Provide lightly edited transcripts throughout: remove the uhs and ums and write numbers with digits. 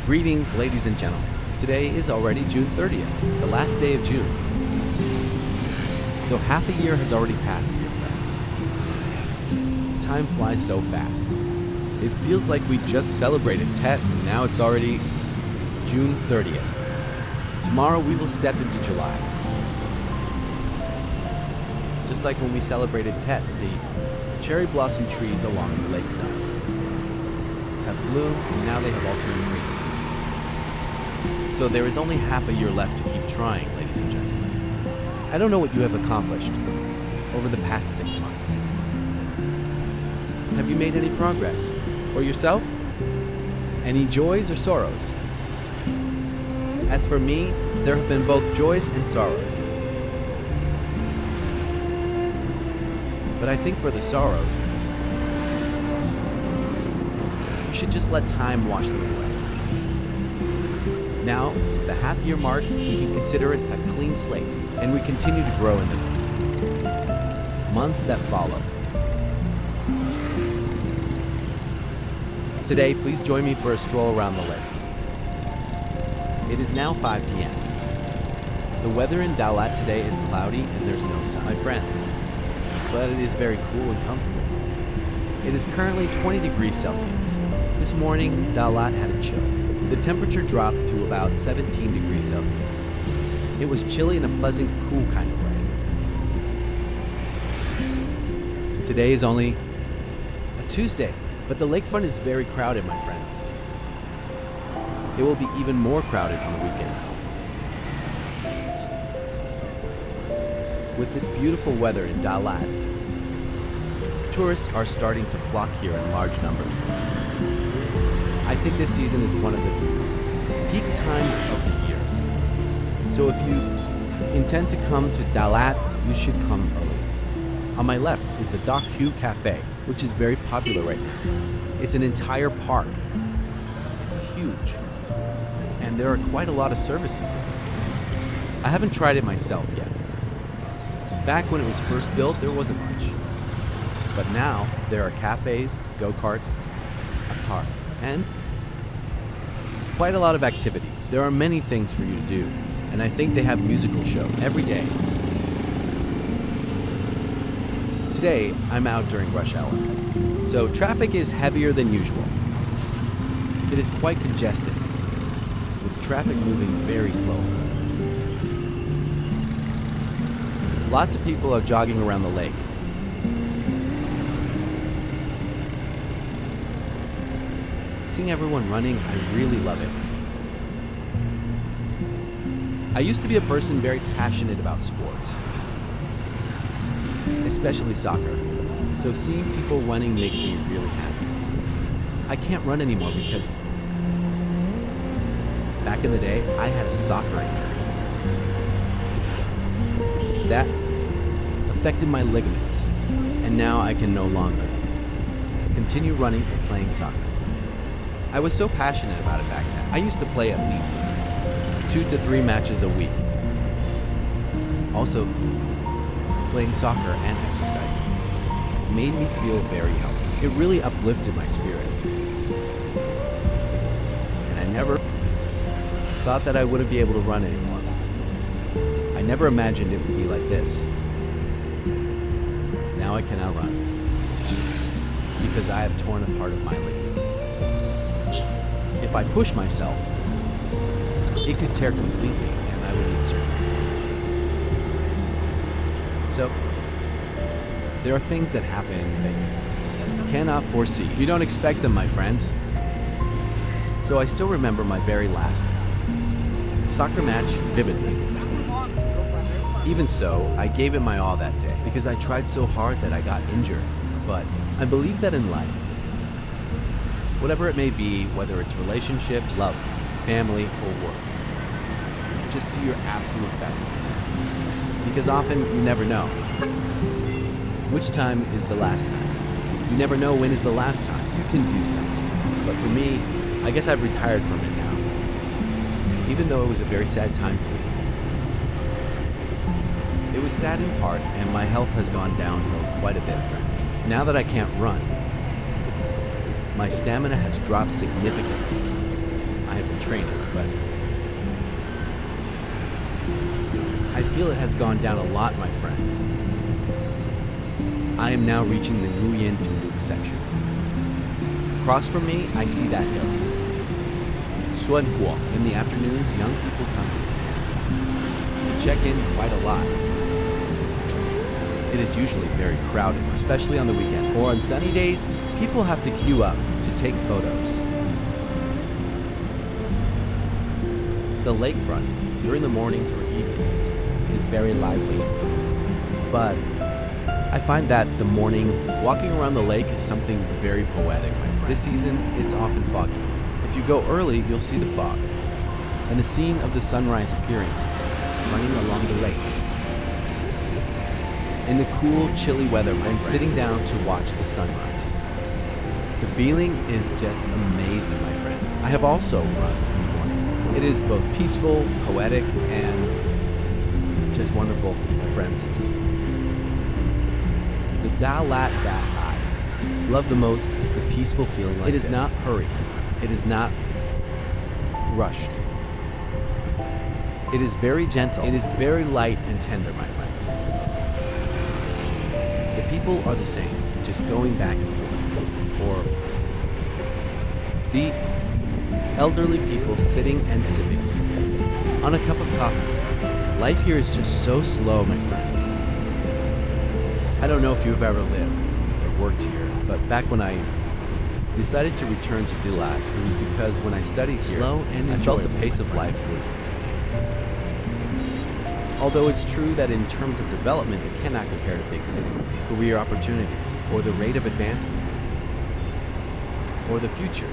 Greetings, ladies and gentlemen. Today is already June 30th, the last day of June. So half a year has already passed, dear friends. Time flies so fast. It feels like we just celebrated Tet, and now it's already June 30th. Tomorrow we will step into July. Just like when we celebrated Tet, the cherry blossom trees along the lakeside have bloomed, and now they have all turned green. So there is only half a year left to keep trying, ladies and gentlemen. I don't know what you have accomplished over the past 6 months. Have you made any progress? Or yourself? Any joys or sorrows? As for me, there have been both joys and sorrows. But I think for the sorrows, you should just let time wash them away. Now, the half-year mark, we can consider it a clean slate, and we continue to grow in the months that follow. Today, please join me for a stroll around the lake. It is now 5 p.m. The weather in DaLat today is cloudy and there's no sun, my friends, but it is very cool and comfortable. It is currently 20 degrees Celsius. This morning, DaLat had a chill. The temperature dropped to about 17 degrees Celsius. It was chilly in a pleasant, cool kind of way. Today is only a Tuesday, but the lakefront is very crowded, my friends. It will be even more crowded on the weekends. With this beautiful weather in DaLat, tourists are starting to flock here in large numbers. I think this season is one of the peak times of the year. So if you intend to come to DaLat, you should come early. On my left is the Q Cafe, which is very popular right now. It's an entire park. It's huge. And there are quite a lot of services there. I haven't tried it myself yet. Back when it was first built, there wasn't much. But now, there are cafes, go-karts, a park, and quite a lot of activities. There are many things for you to do, and I think they have musical shows every day. Today, I'm out during rush hour, so traffic is heavier than usual. It is quite congested, with traffic moving very slowly. Lots of people are jogging around the lake. Seeing everyone running, I really love it. I used to be a person very passionate about sports, especially soccer. So seeing people running makes me really happy. I can't run anymore because back in the day, I had a soccer injury. That affected my ligaments, and now I can no longer continue running and playing soccer. I was so passionate about it back then. I used to play at least 2 to 3 matches a week. Also, playing soccer and exercising made me feel very healthy. It really uplifted my spirit. And I never thought that I wouldn't be able to run anymore. I never imagined it would be like this. Now I cannot run because I have torn a part of my ligament. If I push myself, it could tear completely and I would need surgery. So, there are things that happen that you cannot foresee. You don't expect them, my friends. So I still remember my very last soccer match vividly. Even so, I gave it my all that day because I tried so hard that I got injured. But I believe that in life, whatever it may be, whether it's relationships, love, family, or work, just do your absolute best. Because often you never know which time is the last time. You never know when is the last time you can do something. But for me, I guess I've retired from it now, even though it was a very sad time for me. It was sad in part, and my health has gone downhill quite a bit, friends. Now that I can't run, my stamina has dropped significantly. I have been training, but I feel it has gone down a lot, my friends. I am now reaching the Nguyen to Luke section. Across from me, I see that hill. Xuan Huo. In the afternoons, young people come to check in quite a lot. It is usually very crowded, especially on the weekends. Or on sunny days, people have to queue up to take photos. The lakefront, during the mornings or evenings, is very lively. But I find that the morning, walking around the lake is something very poetic, my friend. This season, it's often foggy. If you go early, you'll see the fog, and the scene of the sunrise appearing, running along the lake. In the cool, chilly weather, and sitting down to watch the sunrise. The feeling is just amazing, my friends. I have also run in the mornings before. It is both peaceful, poetic, and just wonderful, my friends. The DaLat that I love the most is the peaceful feeling like this. It is not hurried. It is not rushed. It is very gentle. It is very light and tender, my friends. The people are the same, just going back and forth. Or the elderly people sitting and sipping on a cup of coffee. Life here is just so slow, my friends. I don't know if you've ever lived or worked here, but back when I decided to return to DaLat, it was because when I studied here, slow and I felt the pace of life was. Although it's true that in terms of development, it cannot compare to big cities, career opportunities, or the rate of advancement, or the future.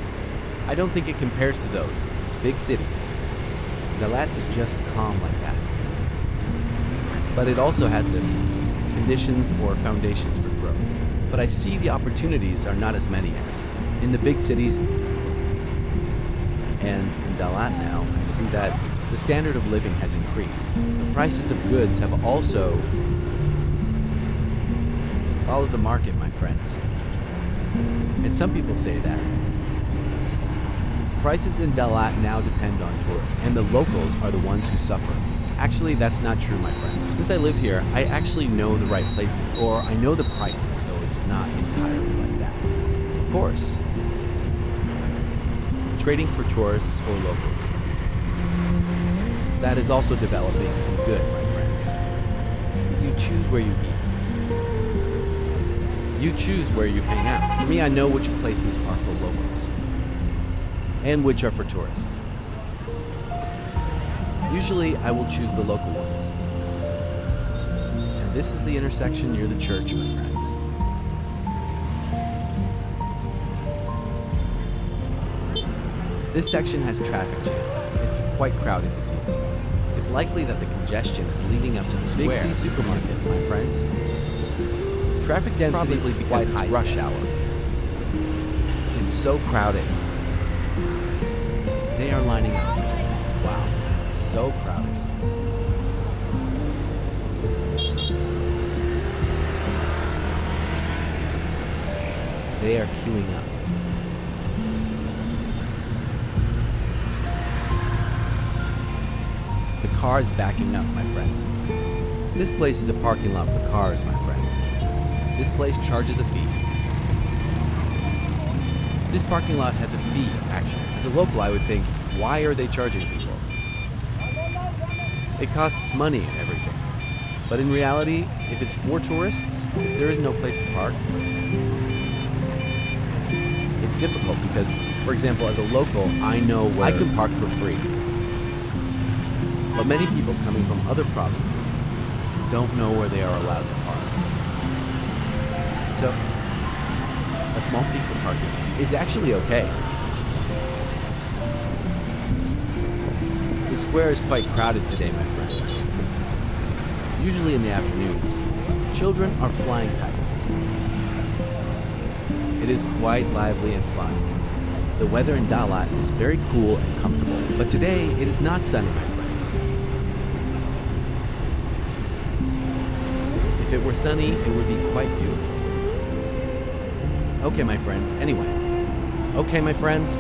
I don't think it compares to those big cities. DaLat is just calm like that. But it also has the conditions or foundations for growth. But I see the opportunities are not as many as in the big cities. And in DaLat now, I see that the standard of living has increased. The prices of goods have also followed the market, my friends. And some people say that prices in DaLat now depend on tourists, and the locals are the ones who suffer. Actually, that's not true, my friends. Since I live here, I actually know the right places, or I know the prices, so it's not entirely like that. Of course, trading for tourists or locals. That is also developing and good, my friends. You choose where you eat. You choose where you hang out. For me, I know which places are for locals and which are for tourists. Usually, I will choose the local ones. And this is the intersection near the church, my friends. This section has traffic jams. It's quite crowded this evening. It's likely that the congestion is leading up to the square. Big C supermarket, my friends. Traffic density is quite high. Rush hour. It's so crowded. They are lining up. Wow, so crowded. They are queuing up. The car is backing up, my friends. This place is a parking lot for cars, my friends. This place charges a fee. This parking lot has a fee, actually. As a local, I would think, why are they charging people? It costs money and everything. But in reality, if it's for tourists, if there is no place to park, it's difficult because, for example, as a local, I know where I can park for free. But many people coming from other provinces don't know where they are allowed to park. So, a small fee for parking is actually okay. The square is quite crowded today, my friends. Usually in the afternoons, children are flying kites. It is quite lively and fun. The weather in DaLat is very cool and comfortable, but today it is not sunny, my friends. If it were sunny, it would be quite beautiful. Okay, my friends, anyway. Okay, my friends.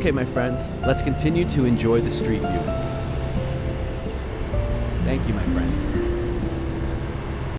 Okay, my friends, let's continue to enjoy the street view. Thank you, my friends.